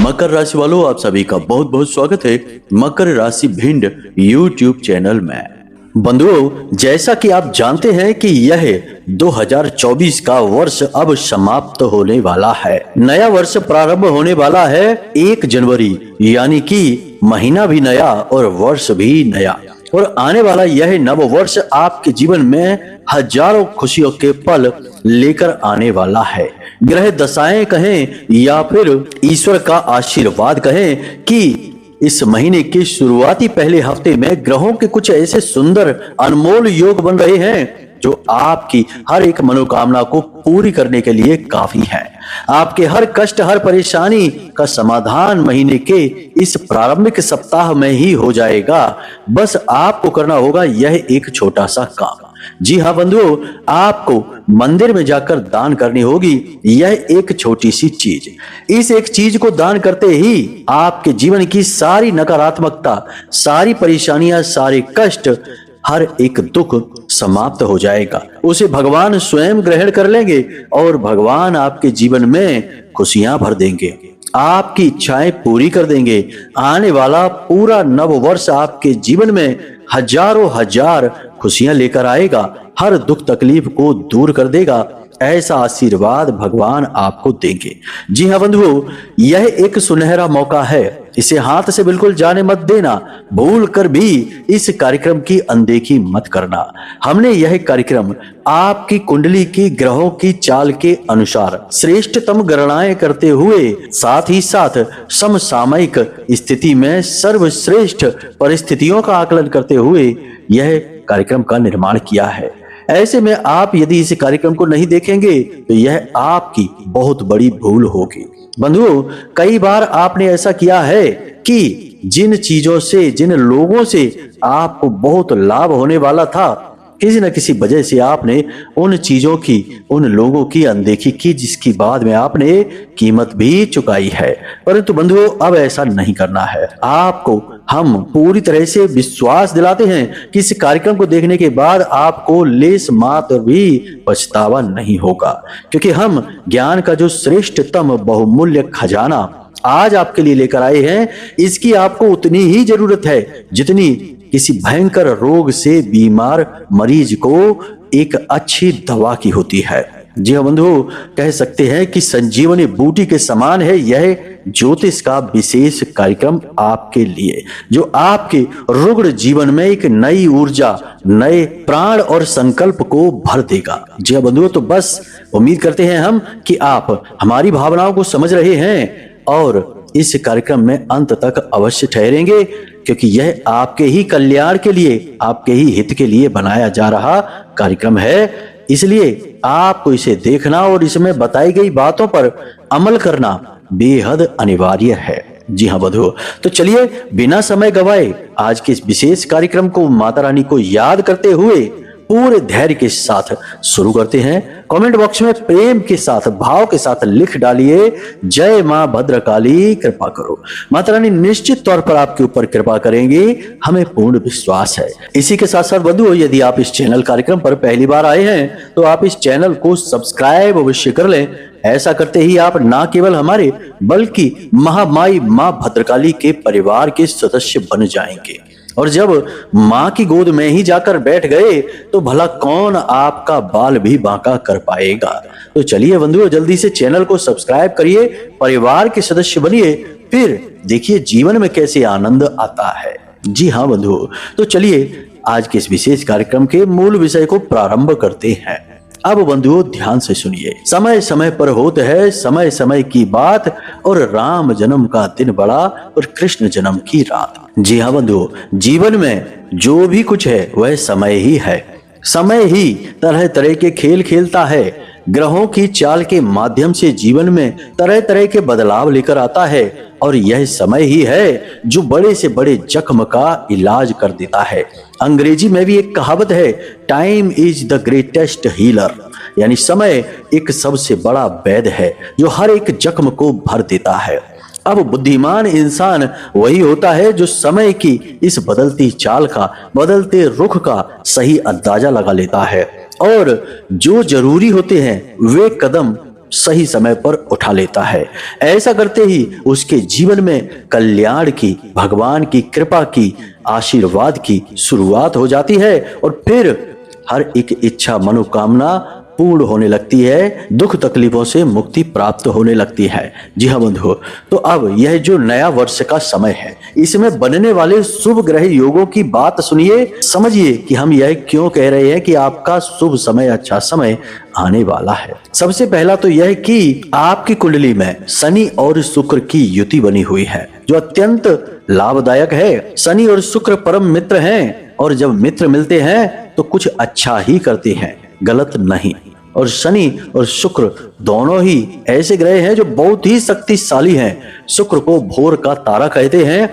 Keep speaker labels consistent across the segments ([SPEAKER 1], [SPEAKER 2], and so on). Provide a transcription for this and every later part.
[SPEAKER 1] मकर राशि वालों, आप सभी का बहुत बहुत स्वागत है मकर राशि भिंड YouTube चैनल में। बंधुओं, जैसा कि आप जानते हैं कि यह 2024 का वर्ष अब समाप्त होने वाला है। नया वर्ष प्रारंभ होने वाला है 1 जनवरी, यानी कि महीना भी नया और वर्ष भी नया। और आने वाला यह नव वर्ष आपके जीवन में हजारों खुशियों के पल लेकर आने वाला है। ग्रह दशाएं कहें या फिर ईश्वर का आशीर्वाद कहें कि इस महीने के शुरुआती पहले हफ्ते में ग्रहों के कुछ ऐसे सुंदर अनमोल योग बन रहे हैं जो आपकी हर एक मनोकामना को पूरी करने के लिए काफी है। आपके हर कष्ट, हर परेशानी का समाधान महीने के इस प्रारंभिक सप्ताह में ही हो जाएगा। बस आपको करना होगा यह एक छोटा सा काम। जी हाँ बंधुओं, आपको मंदिर में जाकर दान करनी होगी यह एक छोटी सी चीज। इस एक चीज को दान करते ही आपके जीवन की सारी नकारात्मकता, सारी परेशानियां, सारे कष्ट, हर एक दुख समाप्त हो जाएगा। उसे भगवान स्वयं ग्रहण कर लेंगे और भगवान आपके जीवन में खुशियां भर देंगे, आपकी इच्छाएं पूरी कर देंगे। आने वाला पूरा नव वर्ष आपके जीवन में हजारों हजार खुशियां लेकर आएगा, हर दुख तकलीफ को दूर कर देगा। ऐसा आशीर्वाद भगवान आपको देंगे। जी हाँ बंधुओं, यह एक सुनहरा मौका है, इसे हाथ से बिल्कुल जाने मत देना। भूल कर भी इस कार्यक्रम की अनदेखी मत करना। हमने यह कार्यक्रम आपकी कुंडली की ग्रहों की चाल के अनुसार श्रेष्ठतम गणनाएं करते हुए, साथ ही साथ समसामयिक स्थिति में सर्वश्रेष्ठ परिस्थितियों का आकलन करते हुए यह कार्यक्रम का निर्माण किया है। ऐसे में आप यदि इस कार्यक्रम को नहीं देखेंगे तो यह आपकी बहुत बड़ी भूल होगी। बंधुओं, कई बार आपने ऐसा किया है कि जिन चीजों से, जिन लोगों से आपको बहुत लाभ होने वाला था, किसी न किसी वजह से आपने उन चीजों की, उन लोगों की अनदेखी की, जिसकी बाद में आपने कीमत भी चुकाई है। परंतु बंधुओं, अब ऐसा नहीं करना है। आपको हम पूरी तरह से विश्वास दिलाते हैं कि इस कार्यक्रम को देखने के बाद आपको लेस मात्र भी पछतावा नहीं होगा, क्योंकि हम ज्ञान का जो श्रेष्ठतम बहुमूल्य खजाना आज आपके लिए लेकर आए हैं, इसकी आपको उतनी ही जरूरत है जितनी किसी भयंकर रोग से बीमार मरीज को एक अच्छी दवा की होती है। जी हाँ बंधु, कह सकते हैं कि संजीवनी बूटी के समान है यह ज्योतिष का विशेष कार्यक्रम आपके लिए, जो आपके रुग्ण जीवन में एक नई ऊर्जा, नए प्राण और संकल्प को भर देगा। जी हाँ बंधुओं, तो बस उम्मीद करते हैं हम कि आप हमारी भावनाओं को समझ रहे हैं और इस कार्यक्रम में अंत तक अवश्य ठहरेंगे, क्योंकि यह आपके ही कल्याण के लिए, आपके ही हित के लिए बनाया जा रहा कार्यक्रम है। इसलिए आपको इसे देखना और इसमें बताई गई बातों पर अमल करना बेहद अनिवार्य है। जी हाँ बंधुओं, तो चलिए बिना समय गवाए आज के इस विशेष कार्यक्रम को माता रानी को याद करते हुए पूरे धैर्य के साथ शुरू करते हैं। कमेंट बॉक्स में प्रेम के साथ, भाव के साथ लिख डालिए, जय मां भद्रकाली कृपा करो। माता रानी निश्चित तौर पर आपके ऊपर कृपा करेंगे, हमें पूर्ण विश्वास है। इसी के साथ साथ बंधुओं, यदि आप इस चैनल कार्यक्रम पर पहली बार आए हैं तो आप इस चैनल को सब्सक्राइब अवश्य कर लें। ऐसा करते ही आप ना केवल हमारे बल्कि महामाई मां भद्रकाली के परिवार के सदस्य बन जाएंगे। और जब मां की गोद में ही जाकर बैठ गए तो भला कौन आपका बाल भी बांका कर पाएगा। तो चलिए बंधुओं, जल्दी से चैनल को सब्सक्राइब करिए, परिवार के सदस्य बनिए, फिर देखिए जीवन में कैसे आनंद आता है। जी हाँ बंधुओं, तो चलिए आज के इस विशेष कार्यक्रम के मूल विषय को प्रारंभ करते हैं। अब बंधुओं ध्यान से सुनिए। समय समय पर होते है समय समय की बात, और राम जन्म का दिन बड़ा और कृष्ण जन्म की रात। जी हाँ बंधुओं, जीवन में जो भी कुछ है वह समय ही है। समय ही तरह तरह के खेल खेलता है, ग्रहों की चाल के माध्यम से जीवन में तरह तरह के बदलाव लेकर आता है, और यह समय ही है जो बड़े से बड़े जख्म का इलाज कर देता है। अंग्रेजी में भी एक कहावत है, time is the greatest healer, यानी समय एक सबसे बड़ा वैद्य है जो हर एक जख्म को भर देता है। अब बुद्धिमान इंसान वही होता है जो समय की इस बदलती चाल का, बदलते रुख का सही अंदाजा लगा लेता है, और जो जरूरी होते हैं वे कदम सही समय पर उठा लेता है। ऐसा करते ही उसके जीवन में कल्याण की, भगवान की कृपा की, आशीर्वाद की शुरुआत हो जाती है और फिर हर एक इच्छा मनोकामना पूर्ण होने लगती है, दुख तकलीफों से मुक्ति प्राप्त होने लगती है। जी हाँ बंधुओं, तो अब यह जो नया वर्ष का समय है, इसमें बनने वाले शुभ ग्रह योगों की बात सुनिए, समझिए कि हम यह क्यों कह रहे हैं कि आपका शुभ समय, अच्छा समय आने वाला है। सबसे पहला तो यह कि आपकी कुंडली में शनि और शुक्र की युति बनी हुई है, जो अत्यंत लाभदायक है। शनि और शुक्र परम मित्र हैं और जब मित्र मिलते हैं तो कुछ अच्छा ही करते हैं, गलत नहीं। और शनि और शुक्र दोनों ही ऐसे ग्रह हैं जो बहुत ही शक्तिशाली हैं। शुक्र को भोर का तारा कहते हैं।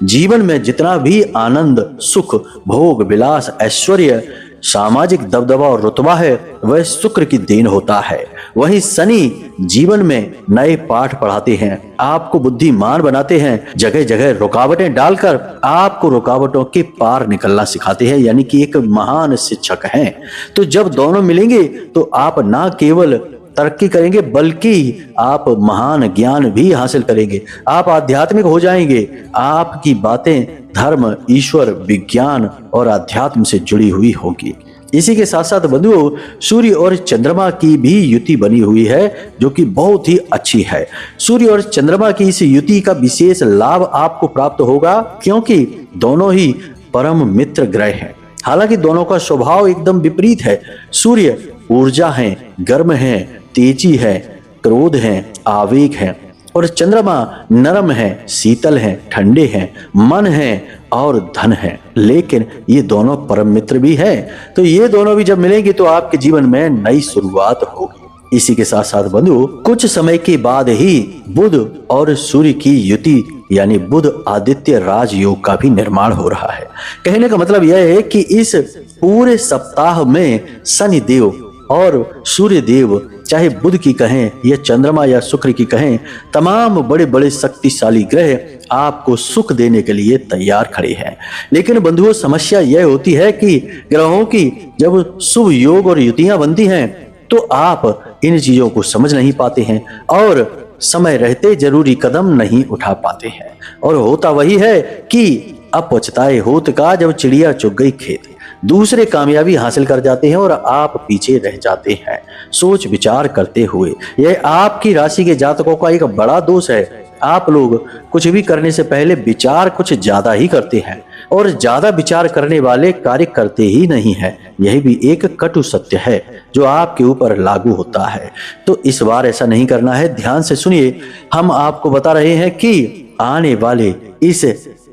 [SPEAKER 1] जीवन में जितना भी आनंद, सुख, भोग विलास, ऐश्वर्य, सामाजिक दबदबा और रुतबा है, वह शुक्र की देन होता है। वहीं शनि जीवन में नए पाठ पढ़ाते हैं, आपको बुद्धिमान बनाते हैं, जगह जगह रुकावटें डालकर आपको रुकावटों के पार निकलना सिखाते हैं, यानी कि एक महान शिक्षक हैं। तो जब दोनों मिलेंगे तो आप ना केवल तरक्की करेंगे बल्कि आप महान ज्ञान भी हासिल करेंगे, आप आध्यात्मिक हो जाएंगे। आपकी बातें धर्म, ईश्वर, विज्ञान और अध्यात्म से जुड़ी हुई होगी। इसी के साथ साथ बंधुओं, सूर्य और चंद्रमा की भी युति बनी हुई है, जो कि बहुत ही अच्छी है। सूर्य और चंद्रमा की इस युति का विशेष लाभ आपको प्राप्त होगा, क्योंकि दोनों ही परम मित्र ग्रह हैं। हालांकि दोनों का स्वभाव एकदम विपरीत है। सूर्य ऊर्जा है, गर्म है, तेजी है, क्रोध है, आवेग है, और चंद्रमा नरम है, शीतल है, ठंडे हैं, मन है और धन है। लेकिन ये दोनों परम मित्र भी हैं, तो ये दोनों भी जब मिलेंगे तो आपके जीवन में नई शुरुआत होगी। इसी के साथ साथ बंधु, कुछ समय के बाद ही बुध और सूर्य की युति यानी बुध आदित्य राजयोग का भी निर्माण हो रहा है। कहने का मतलब यह है कि इस पूरे सप्ताह में शनि देव और सूर्य देव, चाहे बुध की कहें या चंद्रमा या शुक्र की कहें, तमाम बड़े बड़े शक्तिशाली ग्रह आपको सुख देने के लिए तैयार खड़े हैं। लेकिन बंधुओं, समस्या यह होती है कि ग्रहों की जब शुभ योग और युतियां बनती हैं तो आप इन चीजों को समझ नहीं पाते हैं और समय रहते जरूरी कदम नहीं उठा पाते हैं। और होता वही है कि अब पछताए होत का, जब चिड़िया चुग गई खेत। दूसरे कामयाबी हासिल कर जाते हैं और आप पीछे रह जाते हैं। सोच विचार करते हुए, यह आपकी राशि के जातकों का एक बड़ा दोष है। आप लोग कुछ भी करने से पहले विचार कुछ ज्यादा ही करते हैं और ज्यादा विचार करने वाले कार्य करते ही नहीं है। यह भी एक कटु सत्य है जो आपके ऊपर लागू होता है। तो इस बार ऐसा नहीं करना है। ध्यान से सुनिए, हम आपको बता रहे हैं कि आने वाले इस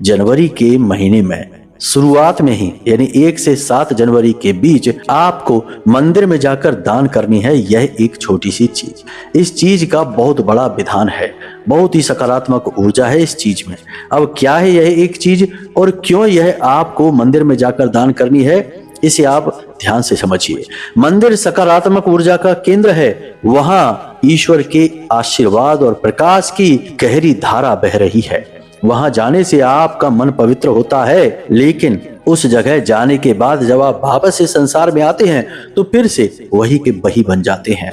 [SPEAKER 1] जनवरी के महीने में शुरुआत में ही, यानी 1 से 7 जनवरी के बीच आपको मंदिर में जाकर दान करनी है। यह एक छोटी सी चीज, इस चीज का बहुत बड़ा विधान है, बहुत ही सकारात्मक ऊर्जा है इस चीज में। अब क्या है यह एक चीज और क्यों यह आपको मंदिर में जाकर दान करनी है, इसे आप ध्यान से समझिए। मंदिर सकारात्मक ऊर्जा का केंद्र है। वहां ईश्वर के आशीर्वाद और प्रकाश की गहरी धारा बह रही है। वहां जाने से आपका मन पवित्र होता है, लेकिन उस जगह जाने के बाद जब आप वापस से संसार में आते हैं तो फिर से वही के वही बन जाते हैं।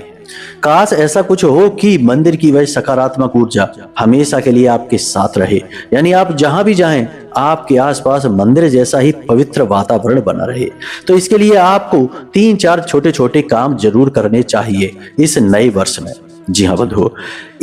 [SPEAKER 1] काश ऐसा कुछ हो कि मंदिर की वह सकारात्मक ऊर्जा हमेशा के लिए आपके साथ रहे, यानी आप जहां भी जाएं आपके आसपास मंदिर जैसा ही पवित्र वातावरण बना रहे। तो इसके लिए आपको 3-4 छोटे छोटे काम जरूर करने चाहिए इस नए वर्ष में। जी हाँ बंधुओं,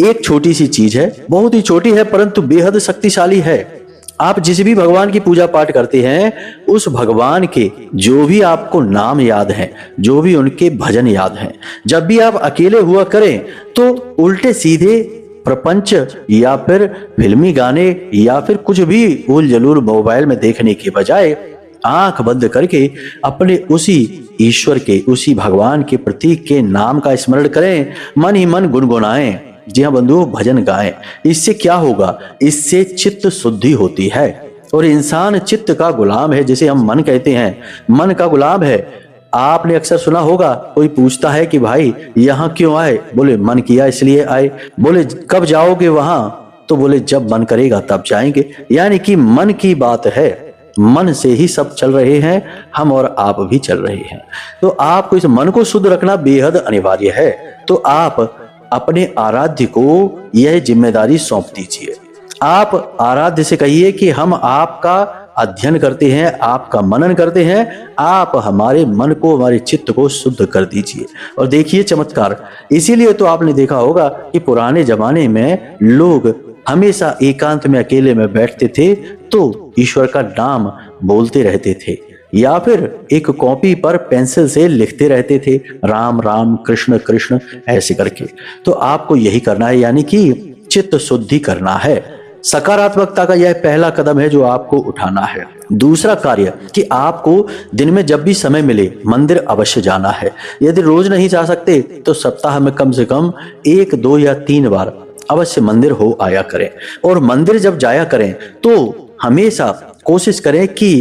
[SPEAKER 1] एक छोटी सी चीज है, बहुत ही छोटी है परंतु बेहद शक्तिशाली है। आप जिस भी भगवान की पूजा पाठ करते हैं, उस भगवान के जो भी आपको नाम याद हैं, जो भी उनके भजन याद हैं, जब भी आप अकेले हुआ करें तो उल्टे सीधे प्रपंच या फिर फिल्मी गाने या फिर कुछ भी उल जलूल मोबाइल में देखने के बजाय आंख बंद करके अपने उसी ईश्वर के, उसी भगवान के प्रतीक के नाम का स्मरण करें, मन ही मन गुनगुनाएं। जी हाँ बंधुओं, भजन गाएं। इससे क्या होगा, इससे चित्त शुद्धि होती है और इंसान चित्त का गुलाम है, जिसे हम मन कहते हैं, मन का गुलाम है। आपने अक्सर सुना होगा, कोई पूछता है कि भाई यहाँ क्यों आए, बोले मन किया इसलिए आए। बोले कब जाओगे वहां, तो बोले जब मन करेगा तब जाएंगे। यानी कि मन की बात है, मन से ही सब चल रहे हैं, हम और आप भी चल रहे हैं। तो आपको इस मन को शुद्ध रखना बेहद अनिवार्य है। तो आप अपने आराध्य को यह जिम्मेदारी सौंप दीजिए। आप आराध्य से कहिए कि हम आपका अध्ययन करते हैं, आपका मनन करते हैं, आप हमारे मन को, हमारे चित्त को शुद्ध कर दीजिए। और देखिए चमत्कार, इसीलिए तो आपने देखा होगा कि पुराने जमाने में लोग हमेशा एकांत में अकेले में बैठते थे तो ईश्वर का नाम बोलते रहते थे, या फिर एक कॉपी पर पेंसिल से लिखते रहते थे, राम राम कृष्ण कृष्ण ऐसे करके। तो आपको यही करना है, यानी कि चित्त शुद्धि करना है। सकारात्मकता का यह पहला कदम है जो आपको उठाना है। दूसरा कार्य कि आपको दिन में जब भी समय मिले मंदिर अवश्य जाना है। यदि रोज नहीं जा सकते तो सप्ताह में कम से कम 1, 2 या 3 बार अवश्य मंदिर हो आया करें। और मंदिर जब जाया करें तो हमेशा कोशिश करें कि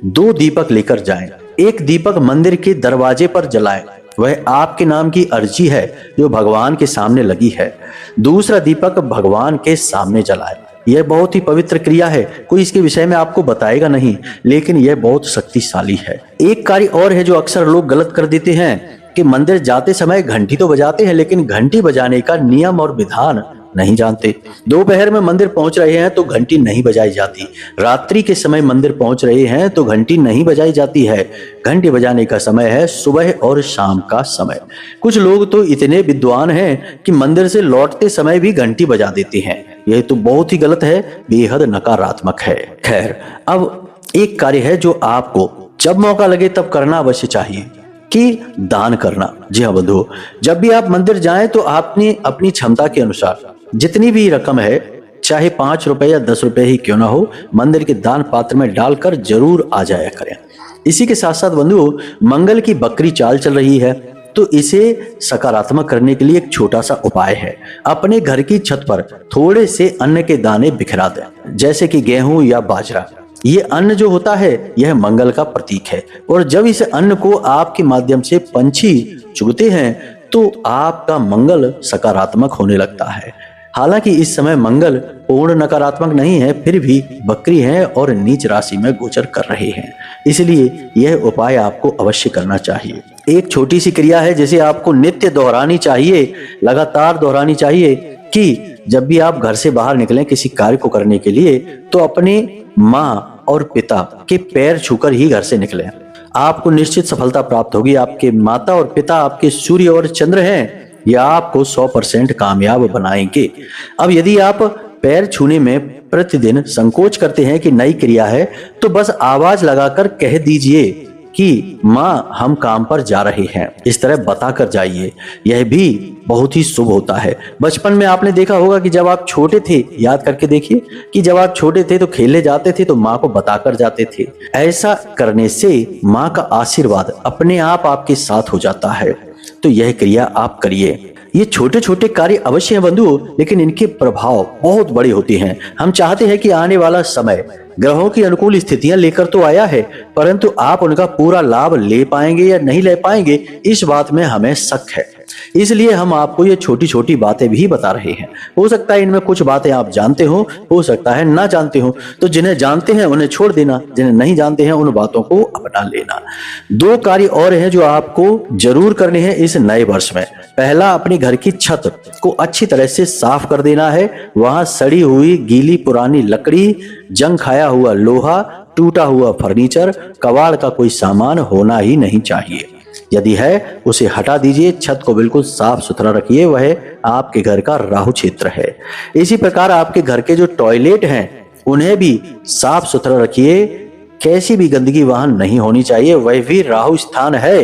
[SPEAKER 1] 2 दीपक लेकर जाएं। एक दीपक मंदिर के दरवाजे पर जलाएं, वह आपके नाम की अर्जी है जो भगवान के सामने लगी है। दूसरा दीपक भगवान के सामने जलाएं। यह बहुत ही पवित्र क्रिया है, कोई इसके विषय में आपको बताएगा नहीं, लेकिन यह बहुत शक्तिशाली है। एक कार्य और है जो अक्सर लोग गलत कर देते हैं कि मंदिर जाते समय घंटी तो बजाते हैं, लेकिन घंटी बजाने का नियम और विधान नहीं जानते। दोपहर में मंदिर पहुंच रहे हैं तो घंटी नहीं बजाई जाती, रात्रि के समय मंदिर पहुंच रहे हैं तो घंटी नहीं बजाई जाती है। घंटी बजाने का समय है सुबह और शाम का समय। कुछ लोग तो इतने विद्वान हैं कि मंदिर से लौटते समय भी घंटी बजा देते हैं। यह तो बहुत ही गलत है, बेहद नकारात्मक है। खैर, अब एक कार्य है जो आपको जब मौका लगे तब करना अवश्य चाहिए कि दान करना। जी हाँ बंधुओं, जब भी आप मंदिर जाएं तो आपने अपनी क्षमता के अनुसार जितनी भी रकम है, चाहे 5 रुपए या 10 रुपए ही क्यों ना हो, मंदिर के दान पात्र में डालकर जरूर आ जाया करें। इसी के साथ साथ बंधुओं, मंगल की बकरी चाल चल रही है तो इसे सकारात्मक करने के लिए एक छोटा सा उपाय है। अपने घर की छत पर थोड़े से अन्न के दाने बिखरा दें, जैसे कि गेहूं या बाजरा। ये अन्न जो होता है यह मंगल का प्रतीक है, और जब इस अन्न को आपके माध्यम से पंछी चुगते हैं तो आपका मंगल सकारात्मक होने लगता है। हालांकि इस समय मंगल पूर्ण नकारात्मक नहीं है, फिर भी बकरी हैं और नीच राशि में गोचर कर रहे हैं, इसलिए यह उपाय आपको अवश्य करना चाहिए। एक छोटी सी क्रिया है जिसे आपको नित्य दोहरानी चाहिए, लगातार दोहरानी चाहिए कि जब भी आप घर से बाहर निकलें किसी कार्य को करने के लिए तो अपने माँ और पिता के पैर छूकर ही घर से निकलें। आपको निश्चित सफलता प्राप्त होगी। आपके माता और पिता आपके सूर्य और चंद्र हैं, यह आपको 100% कामयाब बनाएंगे। अब यदि आप पैर छूने में प्रतिदिन संकोच करते हैं कि नई क्रिया है तो बस आवाज लगाकर कह दीजिए कि माँ हम काम पर जा रहे हैं, इस तरह बताकर जाइए। यह भी बहुत ही शुभ होता है। बचपन में आपने देखा होगा कि जब आप छोटे थे, याद करके देखिए कि जब आप छोटे थे तो खेलने जाते थे तो माँ को बताकर जाते थे। ऐसा करने से माँ का आशीर्वाद अपने आप आपके साथ हो जाता है। तो यह क्रिया आप करिए। ये छोटे छोटे कार्य अवश्य हैं बंधुओं, लेकिन इनके प्रभाव बहुत बड़े होते हैं। हम चाहते हैं कि आने वाला समय ग्रहों की अनुकूल स्थितियां लेकर तो आया है, परंतु आप उनका पूरा लाभ ले पाएंगे या नहीं ले पाएंगे, इस बात में हमें शक है। इसलिए हम आपको ये छोटी छोटी बातें भी बता रहे हैं। हो सकता है इनमें कुछ बातें आप जानते हो सकता है ना जानते हो। तो जिन्हें जानते हैं उन्हें छोड़ देना, जिन्हें नहीं जानते हैं उन बातों को अपना लेना। 2 कार्य और हैं जो आपको जरूर करने हैं इस नए वर्ष में। पहला, अपने घर की छत को अच्छी तरह से साफ कर देना है। वहां सड़ी हुई गीली पुरानी लकड़ी, जंग खाया हुआ लोहा, टूटा हुआ फर्नीचर, कबाड़ का कोई सामान होना ही नहीं चाहिए। यदि है उसे हटा दीजिए। छत को बिल्कुल साफ सुथरा रखिए, वह आपके घर का राहु क्षेत्र है। इसी प्रकार आपके घर के जो टॉयलेट हैं उन्हें भी साफ सुथरा रखिए। कैसी भी गंदगी वहां नहीं होनी चाहिए, वह भी राहु स्थान है।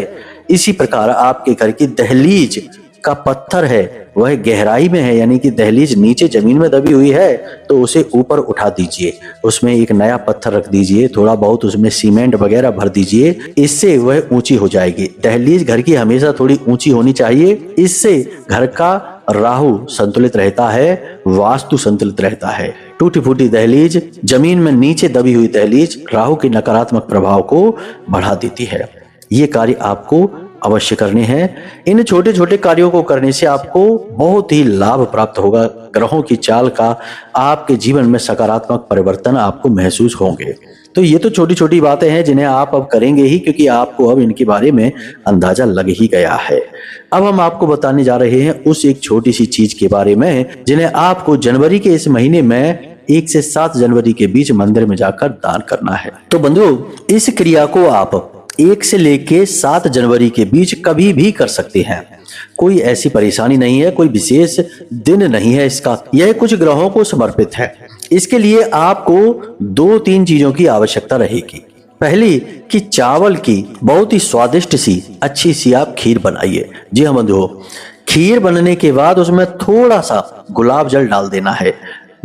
[SPEAKER 1] इसी प्रकार आपके घर की दहलीज का पत्थर है वह गहराई में है, यानी कि दहलीज नीचे जमीन में दबी हुई है तो उसे ऊपर उठा दीजिए। उसमें एक नया पत्थर रख दीजिए, थोड़ा बहुत उसमें सीमेंट वगैरह भर दीजिए, इससे वह ऊंची हो जाएगी। दहलीज घर की हमेशा थोड़ी ऊंची होनी चाहिए, इससे घर का राहु संतुलित रहता है, वास्तु संतुलित रहता है। टूटी फूटी दहलीज, जमीन में नीचे दबी हुई दहलीज राहु के नकारात्मक प्रभाव को बढ़ा देती है। ये कार्य आपको अवश्य करने हैं। इन छोटे छोटे कार्यों को करने से आपको बहुत ही लाभ प्राप्त होगा। ग्रहों की चाल का आपके जीवन में सकारात्मक परिवर्तन आपको महसूस होंगे। तो ये तो छोटी छोटी बातें हैं जिन्हें आप अब करेंगे ही, क्योंकि आपको अब इनके बारे में अंदाजा लग ही गया है। अब हम आपको बताने जा रहे हैं उस एक छोटी सी चीज के बारे में जिन्हें आपको जनवरी के इस महीने में 1 से 7 जनवरी के बीच मंदिर में जाकर दान करना है। तो बंधुओं, इस क्रिया को आप 1 से लेके 7 जनवरी के बीच कभी भी कर सकते हैं। कोई ऐसी परेशानी नहीं है, कोई विशेष दिन नहीं है इसका। यह कुछ ग्रहों को समर्पित है। इसके लिए आपको 2-3 चीजों की आवश्यकता रहेगी। पहली कि चावल की बहुत ही स्वादिष्ट सी अच्छी सी आप खीर बनाइए। जी हाँ बंधुओं, खीर बनने के बाद उसमें थोड़ा सा गुलाब जल डाल देना है।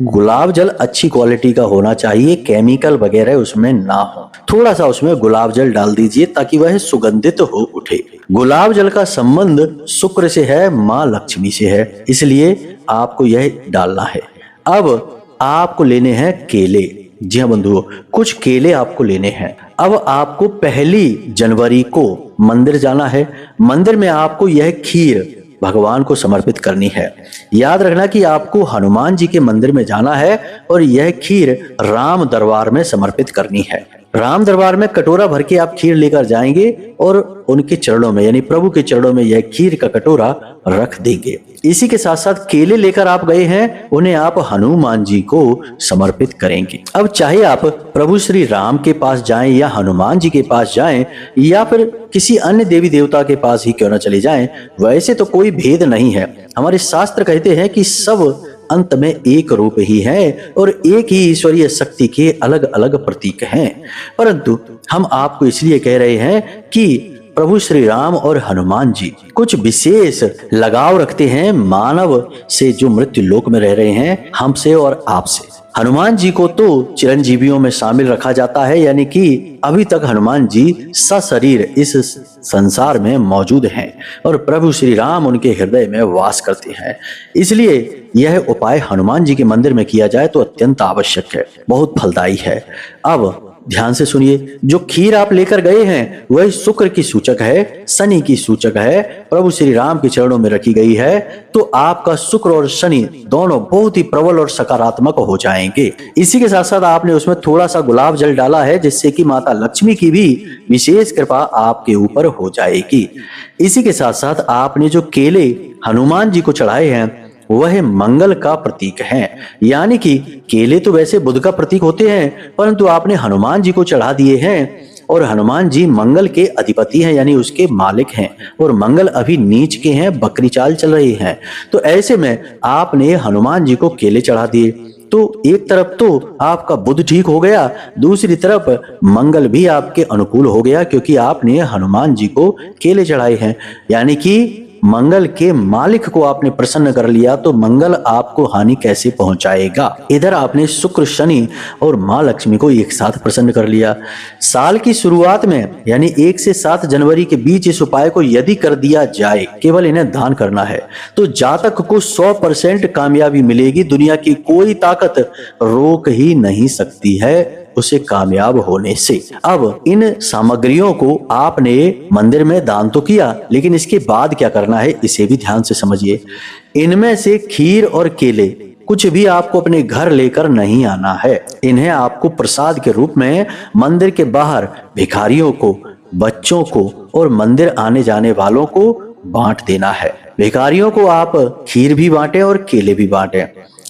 [SPEAKER 1] गुलाब जल अच्छी क्वालिटी का होना चाहिए, केमिकल वगैरह उसमें ना हो। थोड़ा सा उसमें गुलाब जल डाल दीजिए ताकि वह सुगंधित हो उठे। गुलाब जल का संबंध शुक्र से है, माँ लक्ष्मी से है, इसलिए आपको यह डालना है। अब आपको लेने हैं केले। जी हाँ बंधुओं, कुछ केले आपको लेने हैं। अब आपको 1 जनवरी को मंदिर जाना है। मंदिर में आपको यह खीर भगवान को समर्पित करनी है। याद रखना कि आपको हनुमान जी के मंदिर में जाना है और यह खीर राम दरबार में समर्पित करनी है। राम दरबार में कटोरा भर के आप खीर लेकर जाएंगे और उनके चरणों में यानी प्रभु के चरणों में यह खीर का कटोरा रख देंगे। इसी के साथ साथ केले लेकर आप गए हैं, उन्हें आप हनुमान जी को समर्पित करेंगे। अब चाहे आप प्रभु श्री राम के पास जाएं या हनुमान जी के पास जाएं या फिर किसी अन्य देवी देवता के पास ही क्यों न चले जाएं, वैसे तो कोई भेद नहीं है। हमारे शास्त्र कहते हैं कि सब अंत में एक रूप ही है और एक ही ईश्वरीय शक्ति के अलग अलग प्रतीक हैं। परंतु हम आपको इसलिए कह रहे हैं कि प्रभु श्री राम और हनुमान जी कुछ विशेष लगाव रखते हैं मानव से जो मृत्यु लोक में रह रहे हैं, हमसे और आपसे। हनुमान जी को तो चिरंजीवियों में शामिल रखा जाता है, यानी कि अभी तक हनुमान जी सशरीर इस संसार में मौजूद हैं और प्रभु श्री राम उनके हृदय में वास करते हैं। इसलिए यह उपाय हनुमान जी के मंदिर में किया जाए तो अत्यंत आवश्यक है, बहुत फलदायी है। अब ध्यान से सुनिए, जो खीर आप लेकर गए हैं वह शुक्र की सूचक है, शनि की सूचक है, प्रभु श्री राम के चरणों में रखी गई है। तो आपका शुक्र और शनि दोनों बहुत ही प्रबल और सकारात्मक हो जाएंगे। इसी के साथ साथ आपने उसमें थोड़ा सा गुलाब जल डाला है जिससे कि माता लक्ष्मी की भी विशेष कृपा आपके ऊपर हो जाएगी। इसी के साथ साथ आपने जो केले हनुमान जी को चढ़ाए हैं वह मंगल का प्रतीक है। यानी कि केले तो वैसे बुध का प्रतीक होते हैं, परंतु आपने हनुमान जी को चढ़ा दिए हैं और हनुमान जी मंगल के अधिपति हैं, यानी उसके मालिक हैं और मंगल अभी नीच के हैं, बकरी चाल चल रही हैं। तो ऐसे में आपने हनुमान जी को केले चढ़ा दिए तो एक तरफ तो आपका बुध ठीक हो गया, दूसरी तरफ मंगल भी आपके अनुकूल हो गया क्योंकि आपने हनुमान जी को केले चढ़ाए हैं। यानी कि मंगल के मालिक को आपने प्रसन्न कर लिया तो मंगल आपको हानि कैसे पहुंचाएगा। इधर आपने शुक्र शनि और मां लक्ष्मी को एक साथ प्रसन्न कर लिया। साल की शुरुआत में यानी 1 से 7 जनवरी के बीच इस उपाय को यदि कर दिया जाए, केवल इन्हें दान करना है, तो जातक को 100% कामयाबी मिलेगी। दुनिया की कोई ताकत रोक ही नहीं सकती है उसे कामयाब होने से। अब इन सामग्रियों को आपने मंदिर में दान तो किया, लेकिन इसके बाद क्या करना है इसे भी ध्यान से समझिए। इनमें से खीर और केले कुछ भी आपको अपने घर लेकर नहीं आना है। इन्हें आपको प्रसाद के रूप में मंदिर के बाहर भिखारियों को, बच्चों को और मंदिर आने जाने वालों को बांट देना है। भिखारियों को आप खीर भी बांटें और केले भी बांटें।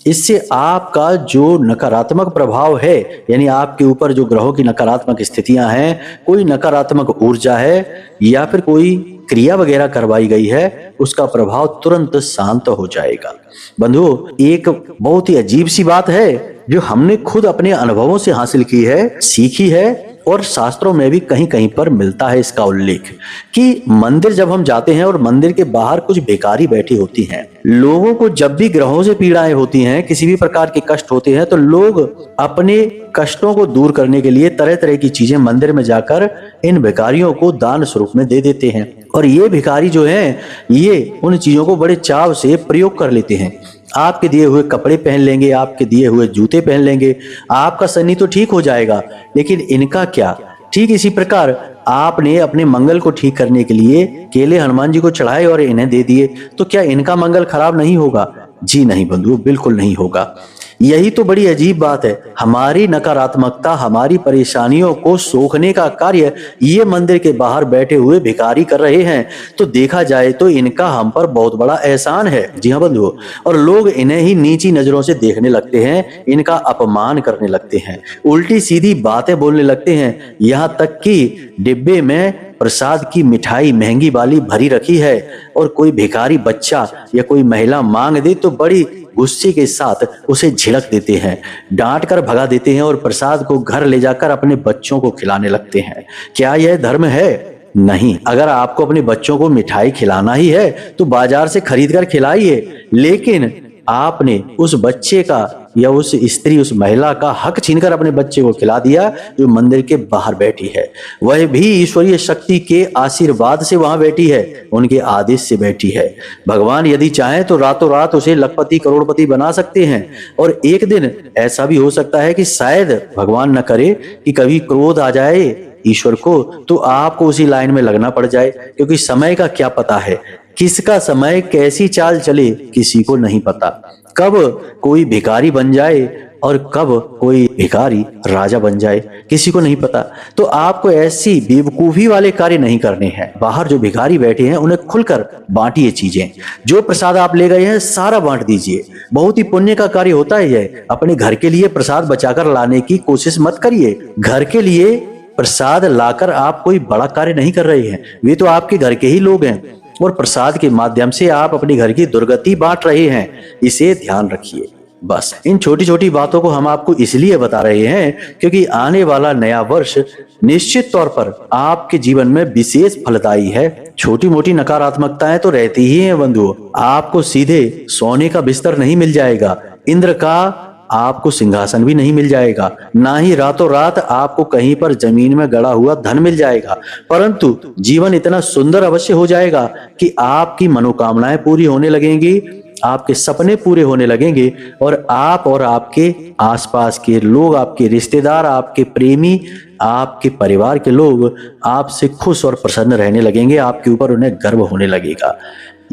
[SPEAKER 1] इससे आपका जो नकारात्मक प्रभाव है, यानी आपके ऊपर जो ग्रहों की नकारात्मक स्थितियां हैं, कोई नकारात्मक ऊर्जा है या फिर कोई क्रिया वगैरह करवाई गई है, उसका प्रभाव तुरंत शांत हो जाएगा। बंधुओं, एक बहुत ही अजीब सी बात है जो हमने खुद अपने अनुभवों से हासिल की है, सीखी है और शास्त्रों में भी कहीं कहीं पर मिलता है इसका उल्लेख कि मंदिर जब हम जाते हैं और मंदिर के बाहर कुछ भिखारी बैठी होती हैं। लोगों को जब भी ग्रहों से पीड़ाएं होती हैं, किसी भी प्रकार के कष्ट होते हैं, तो लोग अपने कष्टों को दूर करने के लिए तरह तरह की चीजें मंदिर में जाकर इन भिखारियों को दान स्वरूप में दे देते हैं। और ये भिखारी जो हैं, ये उन चीजों को बड़े चाव से प्रयोग कर लेते हैं। आपके दिए हुए कपड़े पहन लेंगे, आपके दिए हुए जूते पहन लेंगे, आपका शनि तो ठीक हो जाएगा, लेकिन इनका क्या? ठीक इसी प्रकार आपने अपने मंगल को ठीक करने के लिए केले हनुमान जी को चढ़ाए और इन्हें दे दिए, तो क्या इनका मंगल खराब नहीं होगा? जी नहीं बंधुओं, बिल्कुल नहीं होगा। यही तो बड़ी अजीब बात है। हमारी नकारात्मकता, हमारी परेशानियों को सोखने का कार्य ये मंदिर के बाहर बैठे हुए भिखारी कर रहे हैं। तो देखा जाए तो इनका हम पर बहुत बड़ा एहसान है। जी हाँ बंधुओं, और लोग इन्हें ही नीची नजरों से देखने लगते हैं, इनका अपमान करने लगते हैं, उल्टी सीधी बातें बोलने लगते हैं। यहाँ तक कि डिब्बे में प्रसाद की मिठाई महंगी वाली भरी रखी है और कोई भिखारी बच्चा या कोई महिला मांग दे तो बड़ी गुस्से के साथ उसे झिड़क देते हैं, डांट कर भगा देते हैं और प्रसाद को घर ले जाकर अपने बच्चों को खिलाने लगते हैं। क्या यह धर्म है? नहीं। अगर आपको अपने बच्चों को मिठाई खिलाना ही है तो बाजार से खरीद कर खिलाइए, लेकिन आपने उस बच्चे का या उस स्त्री, उस महिला का हक छीनकर अपने बच्चे को खिला दिया जो मंदिर के बाहर बैठी है। वह भी ईश्वरीय शक्ति के आशीर्वाद से वहां बैठी है, उनके आदेश से बैठी है। भगवान यदि चाहें तो रातों रात उसे लखपति करोड़पति बना सकते हैं, और एक दिन ऐसा भी हो सकता है कि शायद भगवान न करे कि कभी क्रोध आ जाए ईश्वर को, तो आपको उसी लाइन में लगना पड़ जाए, क्योंकि समय का क्या पता है, किसका समय कैसी चाल चले किसी को नहीं पता। कब कोई भिखारी बन जाए और कब कोई भिखारी राजा बन जाए किसी को नहीं पता। तो आपको ऐसी बेवकूफी वाले कार्य नहीं करने हैं। बाहर जो भिखारी बैठे हैं उन्हें खुलकर बांटिए चीजें, जो प्रसाद आप ले गए हैं सारा बांट दीजिए। बहुत ही पुण्य का कार्य होता है यह। अपने घर के लिए प्रसाद बचाकर लाने की कोशिश मत करिए। घर के लिए प्रसाद लाकर आप कोई बड़ा कार्य नहीं कर रहे हैं, वे तो आपके घर के ही लोग हैं, और प्रसाद के माध्यम से आप अपने घर की दुर्गति बांट रहे हैं। इसे ध्यान रखिए। बस इन छोटी छोटी बातों को हम आपको इसलिए बता रहे हैं क्योंकि आने वाला नया वर्ष निश्चित तौर पर आपके जीवन में विशेष फलदायी है। छोटी मोटी नकारात्मकताएं तो रहती ही हैं बंधुओं। आपको सीधे सोने का बिस्तर नहीं मिल जाएगा, इंद्र का आपको सिंहासन भी नहीं मिल जाएगा, ना ही रातों रात आपको कहीं पर जमीन में गड़ा हुआ धन मिल जाएगा, परंतु जीवन इतना सुंदर अवश्य हो जाएगा कि आपकी मनोकामनाएं पूरी होने लगेंगी, आपके सपने पूरे होने लगेंगे, और आप और आपके आसपास के लोग, आपके रिश्तेदार, आपके प्रेमी, आपके परिवार के लोग आपसे खुश और प्रसन्न रहने लगेंगे। आपके ऊपर उन्हें गर्व होने लगेगा।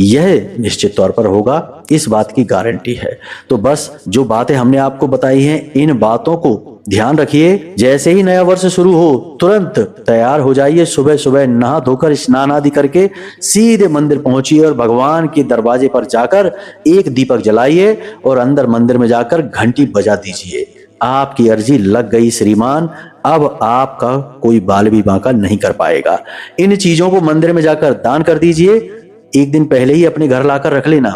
[SPEAKER 1] यह निश्चित तौर पर होगा, इस बात की गारंटी है। तो बस जो बातें हमने आपको बताई हैं, इन बातों को ध्यान रखिए। जैसे ही नया वर्ष शुरू हो तुरंत तैयार हो जाइए, सुबह सुबह नहा धोकर स्नान आदि करके सीधे मंदिर पहुंचिए और भगवान के दरवाजे पर जाकर एक दीपक जलाइए और अंदर मंदिर में जाकर घंटी बजा दीजिए। आपकी अर्जी लग गई श्रीमान, अब आपका कोई बाल भी बांका नहीं कर पाएगा। इन चीजों को मंदिर में जाकर दान कर दीजिए। एक दिन पहले ही अपने घर लाकर रख लेना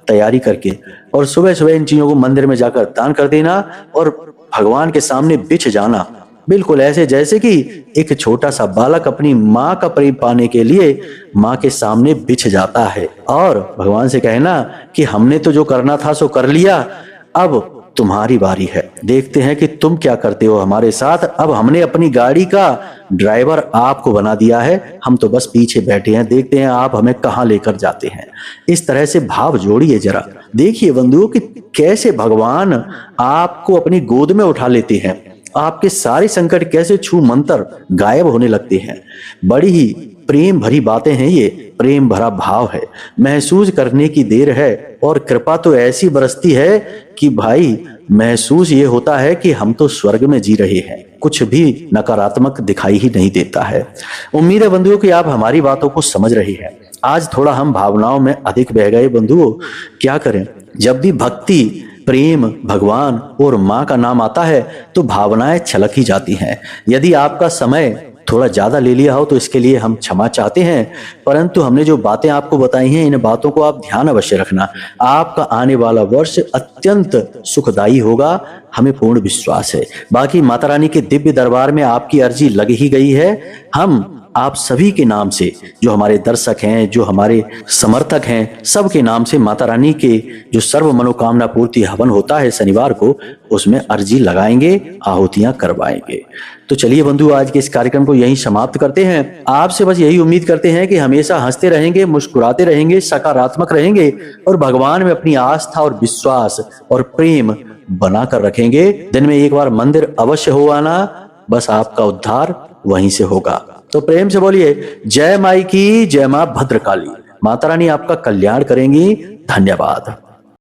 [SPEAKER 1] तैयारी करके, और सुबह सुबह इन चीजों को मंदिर में जाकर दान कर देना और भगवान के सामने बिछ जाना, बिल्कुल ऐसे जैसे कि एक छोटा सा बालक अपनी माँ का प्रेम पाने के लिए माँ के सामने बिछ जाता है, और भगवान से कहना कि हमने तो जो करना था सो कर लिया, अब तुम्हारी बारी है, देखते हैं कि तुम क्या करते हो हमारे साथ। अब हमने अपनी गाड़ी का ड्राइवर आपको बना दिया है, हम तो बस पीछे बैठे हैं, देखते हैं आप हमें कहाँ लेकर जाते हैं। इस तरह से भाव जोड़िए जरा। देखिए बंधुओं कि कैसे भगवान आपको अपनी गोद में उठा लेते हैं, आपके सारे संकट कैसे छू मंतर गायब होने लगते हैं। बड़ी ही प्रेम भरी बातें हैं ये, प्रेम भरा भाव है, महसूस करने की देर है, और कृपा तो ऐसी बरसती है कि भाई महसूस ये होता है कि हम तो स्वर्ग में जी रहे हैं, कुछ भी नकारात्मक दिखाई ही नहीं देता है। उम्मीद है बंधुओं कि आप हमारी बातों को समझ रहे हैं। आज थोड़ा हम भावनाओं में अधिक बह गए बंधुओं, क्या करें, जब भी भक्ति, प्रेम, भगवान और माँ का नाम आता है तो भावनाएं छलक ही जाती हैं। यदि आपका समय थोड़ा ज्यादा ले लिया हो तो इसके लिए हम क्षमा चाहते हैं, परंतु हमने जो बातें आपको बताई हैं इन बातों को आप ध्यान अवश्य रखना। आपका आने वाला वर्ष अत्यंत सुखदायी होगा, हमें पूर्ण विश्वास है। बाकी माता रानी के दिव्य दरबार में आपकी अर्जी लग ही गई है। हम आप सभी के नाम से, जो हमारे दर्शक हैं, जो हमारे समर्थक हैं, सबके नाम से माता रानी के जो सर्व मनोकामना पूर्ति हवन होता है शनिवार को, उसमें अर्जी लगाएंगे, आहुतियां करवाएंगे। तो चलिए बंधु, आज के इस कार्यक्रम को यहीं समाप्त करते हैं। आपसे बस यही उम्मीद करते हैं कि हमेशा हंसते रहेंगे, मुस्कुराते रहेंगे, सकारात्मक रहेंगे और भगवान में अपनी आस्था और विश्वास और प्रेम बनाकर रखेंगे। दिन में एक बार मंदिर अवश्य हो आना, बस आपका उद्धार वहीं से होगा। तो प्रेम से बोलिए जय माई की, जय मां भद्रकाली। माता रानी आपका कल्याण करेंगी। धन्यवाद।